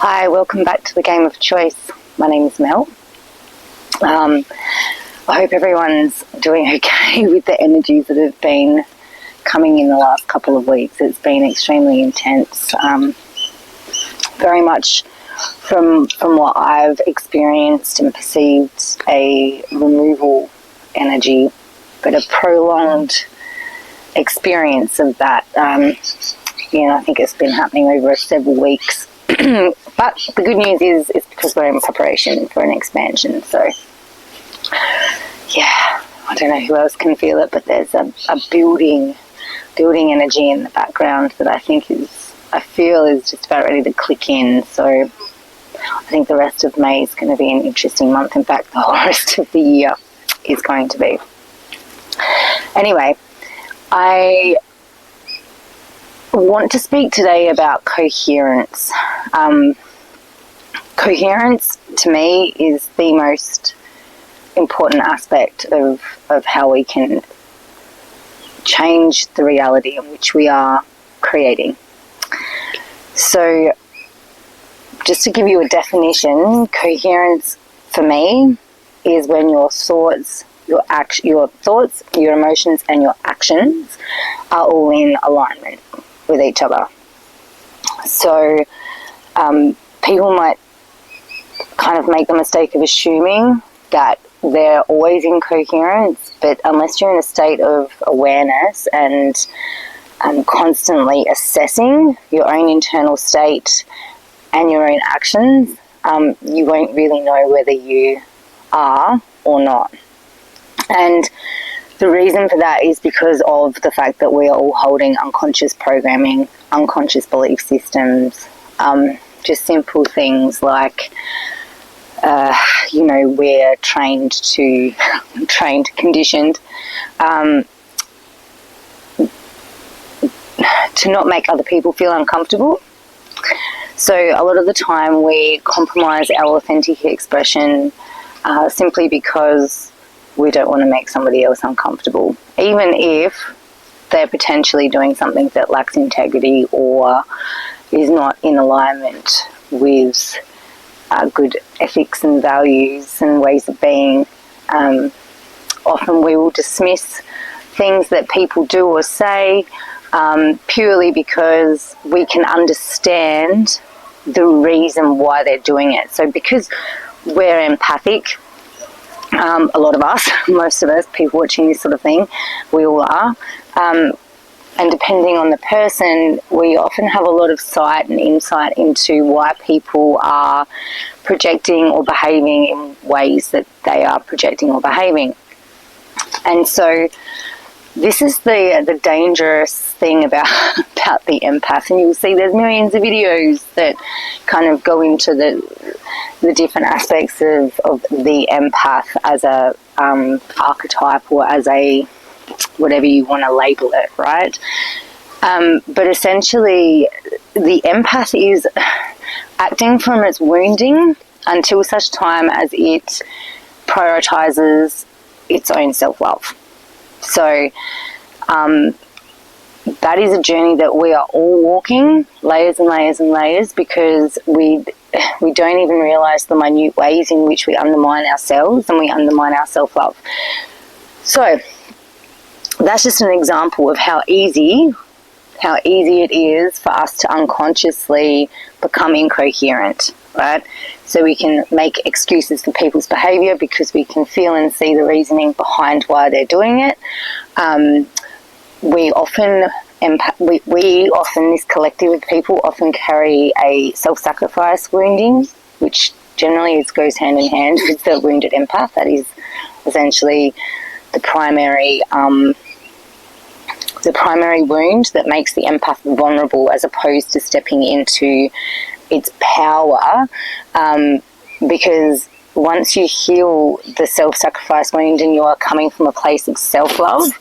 Hi, welcome back to the Game of Choice. My name is Mel. I hope everyone's doing okay with the energies that have been coming in the last couple of weeks. It's been extremely intense. Very much from what I've experienced and perceived, a removal energy, but a prolonged experience of that. I think it's been happening over several weeks. But the good news is it's because we're in preparation for an expansion. So, yeah, I don't know who else can feel it, but there's a building energy in the background that I feel is just about ready to click in. So I think the rest of May is going to be an interesting month. In fact, the whole rest of the year is going to be. Anyway, I want to speak today about coherence. Coherence, to me, is the most important aspect of how we can change the reality in which we are creating. So, just to give you a definition, coherence for me is when your thoughts, your emotions, and your actions are all in alignment with each other. So, people might kind of make the mistake of assuming that they're always in coherence, but unless you're in a state of awareness and constantly assessing your own internal state and your own actions, you won't really know whether you are or not. And the reason for that is because of the fact that we are all holding unconscious programming, unconscious belief systems, just simple things like, we're conditioned to not make other people feel uncomfortable. So a lot of the time we compromise our authentic expression simply because we don't want to make somebody else uncomfortable, even if they're potentially doing something that lacks integrity or is not in alignment with good ethics and values and ways of being. Often we will dismiss things that people do or say purely because we can understand the reason why they're doing it. So because we're empathic, a lot of us, most of us, people watching this sort of thing, we all are. And depending on the person, we often have a lot of sight and insight into why people are projecting or behaving in ways that they are projecting or behaving. And so this is the dangerous thing about the empath. And you'll see there's millions of videos that kind of go into the different aspects of the empath as a archetype or as a whatever you want to label it, right? But essentially, the empath is acting from its wounding until such time as it prioritizes its own self-love. So that is a journey that we are all walking, layers and layers and layers, because we don't even realize the minute ways in which we undermine ourselves and we undermine our self-love. So that's just an example of how easy it is for us to unconsciously become incoherent, right? So we can make excuses for people's behavior because we can feel and see the reasoning behind why they're doing it. We often, this collective of people often carry a self-sacrifice wounding, which generally goes hand in hand with the wounded empath. That is essentially the primary wound that makes the empath vulnerable as opposed to stepping into its power, because once you heal the self-sacrifice wound and you are coming from a place of self-love,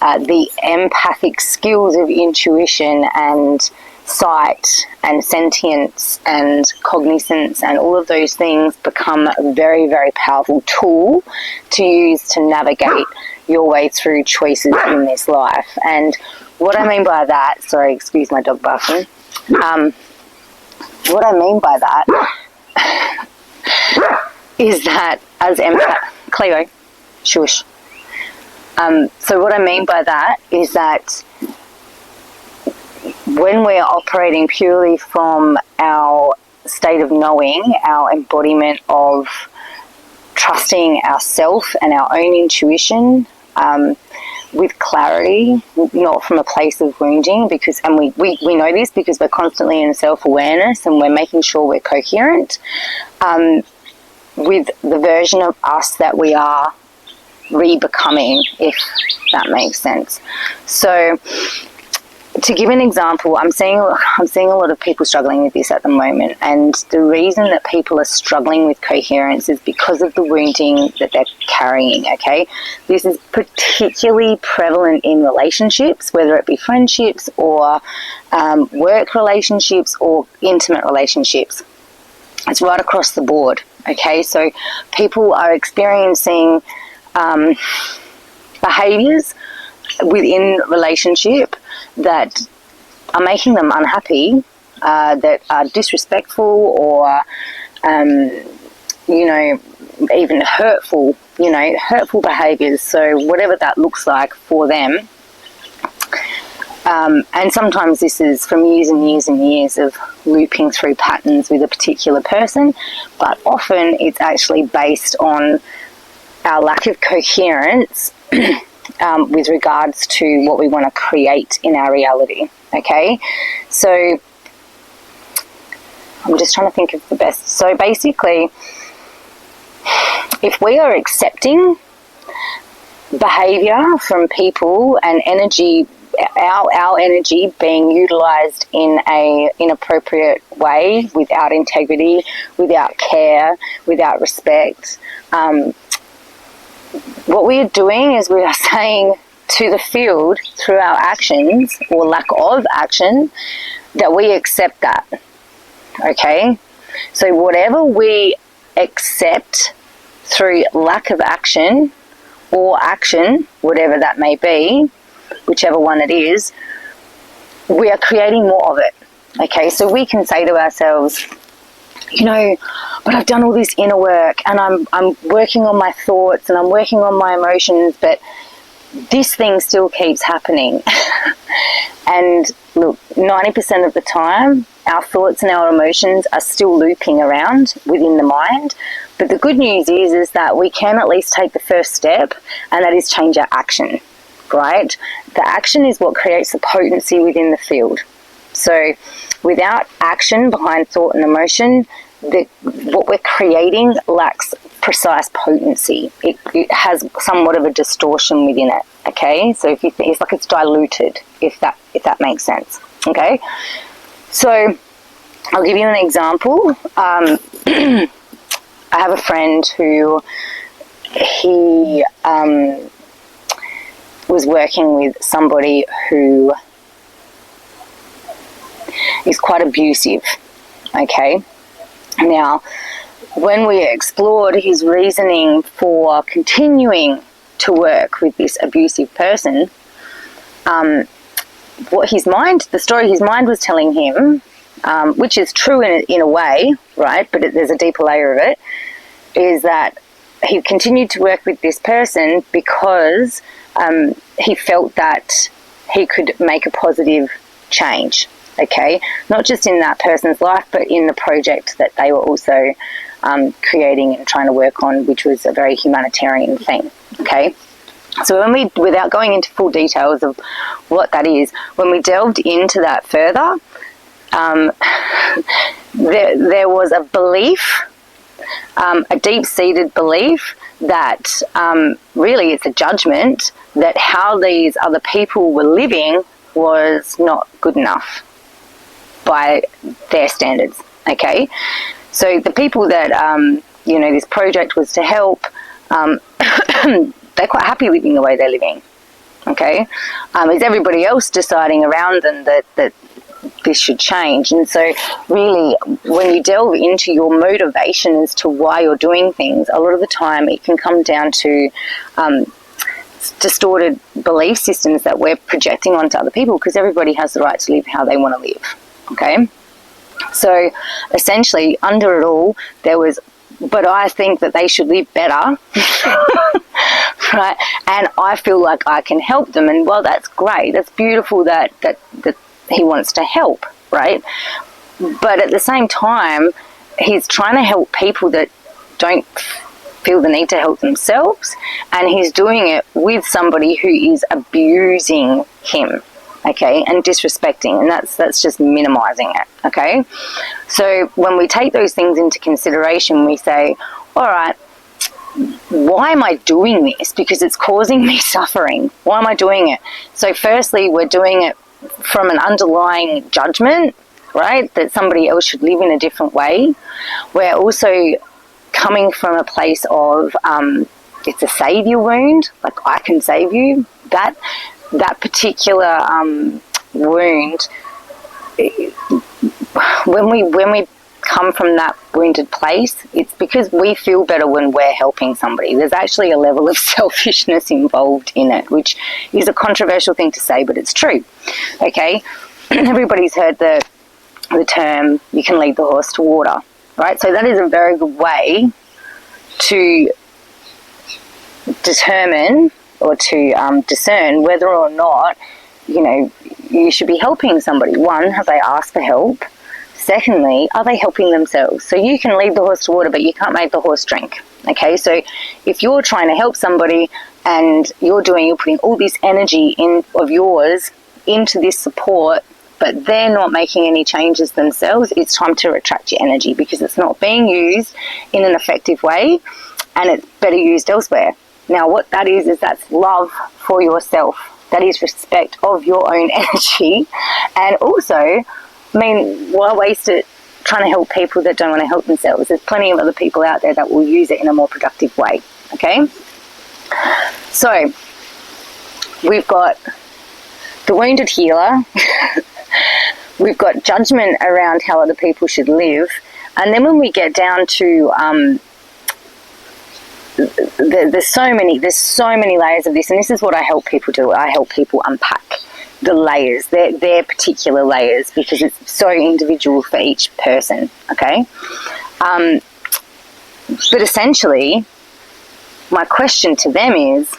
the empathic skills of intuition and sight and sentience and cognizance and all of those things become a very, very powerful tool to use to navigate your way through choices in this life. And what I mean by that, sorry, excuse my dog barking, what I mean by that is that as Cleo, shush. So what I mean by that is that when we're operating purely from our state of knowing, our embodiment of trusting ourself and our own intuition, with clarity, not from a place of wounding, and we know this because we're constantly in self-awareness and we're making sure we're coherent with the version of us that we are re-becoming, if that makes sense. So to give an example, I'm seeing a lot of people struggling with this at the moment, and the reason that people are struggling with coherence is because of the wounding that they're carrying, okay? This is particularly prevalent in relationships, whether it be friendships or work relationships or intimate relationships. It's right across the board, okay? So people are experiencing behaviours within relationship that are making them unhappy, that are disrespectful or, even hurtful, hurtful behaviours. So whatever that looks like for them. And sometimes this is from years and years and years of looping through patterns with a particular person, but often it's actually based on our lack of coherence with regards to what we want to create in our reality, okay? So I'm just trying to think of the best. So basically, if we are accepting behavior from people and energy, our energy being utilized in a inappropriate way, without integrity, without care, without respect, what we are doing is we are saying to the field through our actions or lack of action that we accept that, okay? So whatever we accept through lack of action or action, whatever that may be, whichever one it is, we are creating more of it, okay? So we can say to ourselves, but I've done all this inner work and I'm working on my thoughts and I'm working on my emotions, but this thing still keeps happening. And look, 90% of the time, our thoughts and our emotions are still looping around within the mind. But the good news is that we can at least take the first step, and that is change our action, right? The action is what creates the potency within the field. So without action behind thought and emotion, what we're creating lacks precise potency. It has somewhat of a distortion within it, okay? So if you think, it's like it's diluted, if that makes sense, okay? So I'll give you an example. I have a friend who he was working with somebody who is quite abusive, okay? Now, when we explored his reasoning for continuing to work with this abusive person, the story his mind was telling him, which is true in a way, right, but there's a deeper layer of it, is that he continued to work with this person because he felt that he could make a positive change, okay? Not just in that person's life, but in the project that they were also creating and trying to work on, which was a very humanitarian thing, okay? So without going into full details of what that is, when we delved into that further, there was a belief, a deep-seated belief that really it's a judgment that how these other people were living was not good enough by their standards, okay? So the people that, this project was to help, they're quite happy living the way they're living, okay? Is everybody else deciding around them that this should change? And so really, when you delve into your motivation as to why you're doing things, a lot of the time it can come down to distorted belief systems that we're projecting onto other people, because everybody has the right to live how they want to live, okay? So essentially, under it all, there was, but I think that they should live better, right? And I feel like I can help them. And well, that's great. That's beautiful that he wants to help, right? But at the same time, he's trying to help people that don't feel the need to help themselves, and he's doing it with somebody who is abusing him, okay, and disrespecting, and that's just minimizing it, okay? So when we take those things into consideration, we say, all right, why am I doing this? Because it's causing me suffering. Why am I doing it? So firstly, we're doing it from an underlying judgment, right, that somebody else should live in a different way. We're also coming from a place of it's a savior wound, like I can save you. That particular wound, when we come from that wounded place, it's because we feel better when we're helping somebody. There's actually a level of selfishness involved in it, which is a controversial thing to say, but it's true. Okay, everybody's heard the term, you can lead the horse to water, right? So that is a very good way to determine or to discern whether or not, you know, you should be helping somebody. One, have they asked for help? Secondly, are they helping themselves? So you can lead the horse to water, but you can't make the horse drink. Okay, so if you're trying to help somebody and you're putting all this energy of yours into this support, but they're not making any changes themselves, it's time to retract your energy, because it's not being used in an effective way and it's better used elsewhere. Now, what that is that's love for yourself. That is respect of your own energy. And also, I mean, why waste it trying to help people that don't want to help themselves? There's plenty of other people out there that will use it in a more productive way, okay? So, we've got the wounded healer. We've got judgment around how other people should live. And then when we get down to, there's so many layers of this, and this is what I help people do. I help people unpack the layers, their particular layers, because it's so individual for each person, okay? But essentially, my question to them is,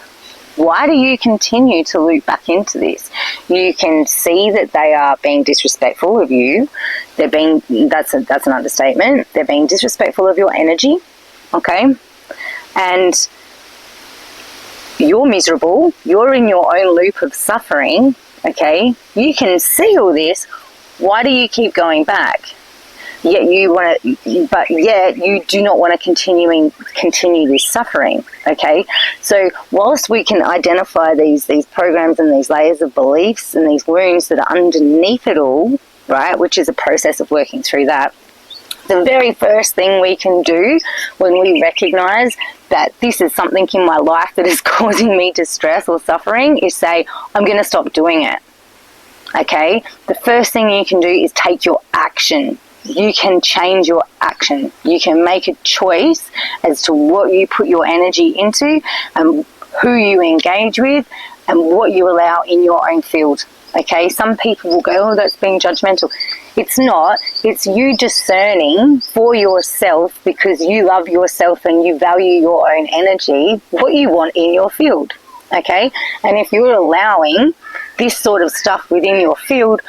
why do you continue to loop back into this? You can see that they are being disrespectful of you. That's an understatement. They're being disrespectful of your energy, okay? And you're miserable. You're in your own loop of suffering, okay? You can see all this. Why do you keep going back? Yet you do not want to continue this suffering, okay? So whilst we can identify these programs and these layers of beliefs and these wounds that are underneath it all, right, which is a process of working through that, the very first thing we can do when we recognize that this is something in my life that is causing me distress or suffering is say, I'm going to stop doing it, okay? The first thing you can do is take your action. You can change your action. You can make a choice as to what you put your energy into and who you engage with and what you allow in your own field. Okay, some people will go, oh, that's being judgmental. It's not. It's you discerning for yourself, because you love yourself and you value your own energy, what you want in your field. Okay, and if you're allowing this sort of stuff within your field,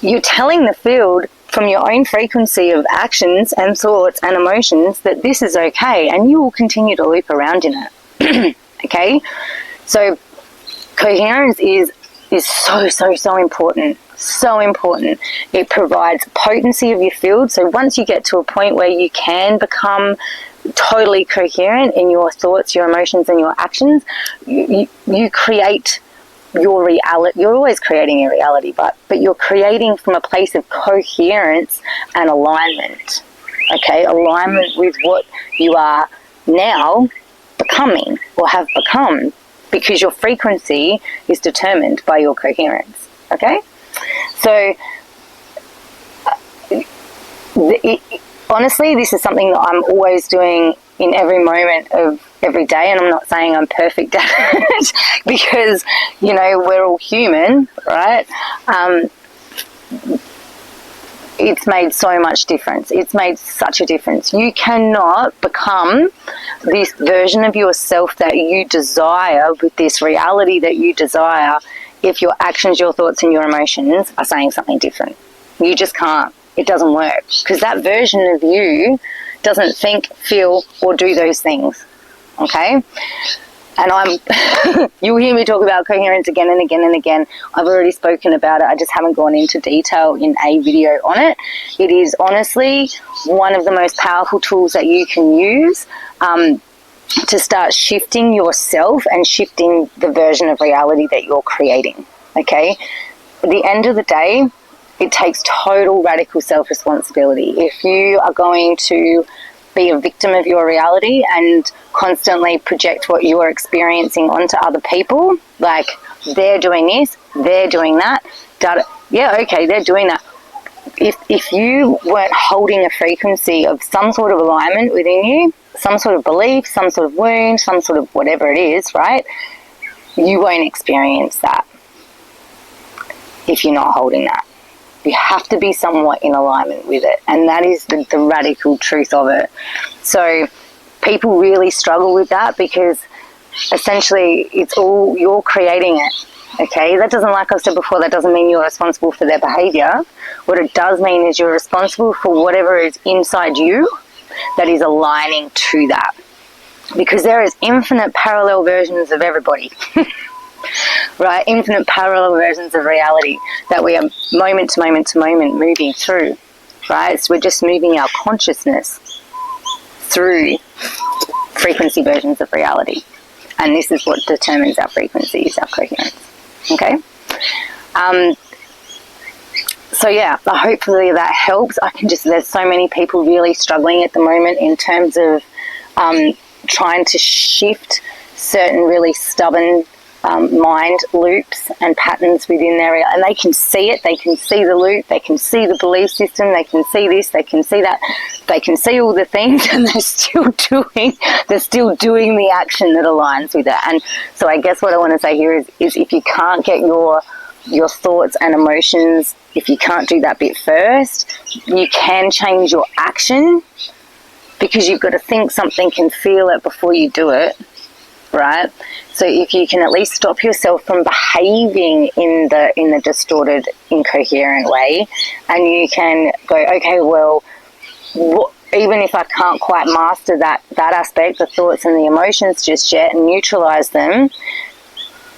you're telling the field from your own frequency of actions and thoughts and emotions that this is okay, and you will continue to loop around in it. Okay, so coherence is so important. So important. It provides potency of your field. So once you get to a point where you can become totally coherent in your thoughts, your emotions, and your actions, you create your reality. You're always creating your reality, but you're creating from a place of coherence and alignment. Okay, alignment with what you are now becoming or have become, because your frequency is determined by your coherence. Okay, so honestly, this is something that I'm always doing in every moment of every day, and I'm not saying I'm perfect at it because, you know, we're all human, right? it's made so much difference. It's made such a difference. You cannot become this version of yourself that you desire with this reality that you desire if your actions, your thoughts, and your emotions are saying something different. You just can't. It doesn't work, because that version of you doesn't think, feel, or do those things. Okay? And you'll hear me talk about coherence again and again and again. I've already spoken about it. I just haven't gone into detail in a video on it. It is honestly one of the most powerful tools that you can use to start shifting yourself and shifting the version of reality that you're creating. Okay? At the end of the day, it takes total radical self-responsibility. If you are going to be a victim of your reality and constantly project what you're experiencing onto other people, like they're doing this, they're doing that, yeah, okay, they're doing that. If you weren't holding a frequency of some sort of alignment within you, some sort of belief, some sort of wound, some sort of whatever it is, right, you won't experience that if you're not holding that. You have to be somewhat in alignment with it, and that is the radical truth of it. So people really struggle with that, because essentially it's all, you're creating it. Okay, that doesn't, like I've said before, that doesn't mean you're responsible for their behavior. What it does mean is you're responsible for whatever is inside you that is aligning to that, because there is infinite parallel versions of everybody. Right, infinite parallel versions of reality that we are moment to moment to moment moving through, right? So we're just moving our consciousness through frequency versions of reality, and this is what determines our frequency, is our coherence. Okay, so yeah, hopefully that helps. There's so many people really struggling at the moment in terms of trying to shift certain really stubborn mind loops and patterns within their, and they can see it, they can see the loop, they can see the belief system, they can see this, they can see that, they can see all the things, and they're still doing the action that aligns with it. And so I guess what I want to say here is if you can't get your thoughts and emotions, if you can't do that bit first, you can change your action, because you've got to think something and feel it before you do it. Right? So if you can at least stop yourself from behaving in the distorted, incoherent way, and you can go, okay, well, even if I can't quite master that aspect, the thoughts and the emotions just yet, and neutralize them,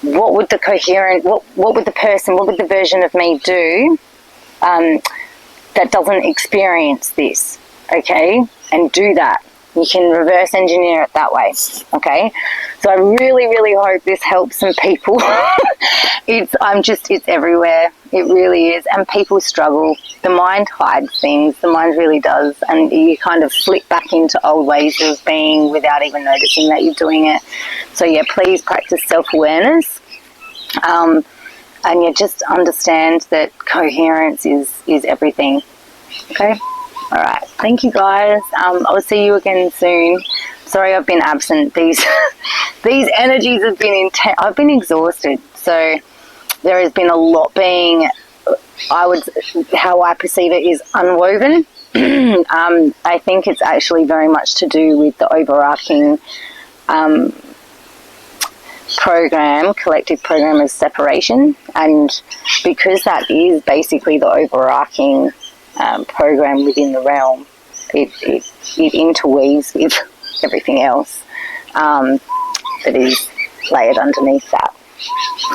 what would the version of me do that doesn't experience this? Okay, and do that. You can reverse engineer it that way, okay? So I really, really hope this helps some people. It's everywhere. It really is. And people struggle. The mind hides things. The mind really does. And you kind of slip back into old ways of being without even noticing that you're doing it. So yeah, please practice self-awareness. And you just understand that coherence is everything, okay? All right. Thank you, guys. I'll see you again soon. Sorry I've been absent. These energies have been intense. I've been exhausted. So there has been a lot being, how I perceive it is unwoven. I think it's actually very much to do with the overarching collective program of separation. And because that is basically the overarching program within the realm, it interweaves with everything else that is layered underneath that.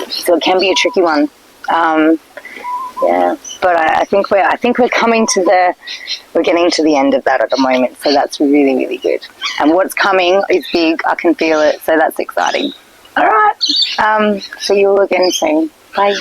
So it can be a tricky one. Yeah, but I think we're coming to we're getting to the end of that at the moment. So that's really, really good. And what's coming is big. I can feel it. So that's exciting. All right. See you all again soon. Bye.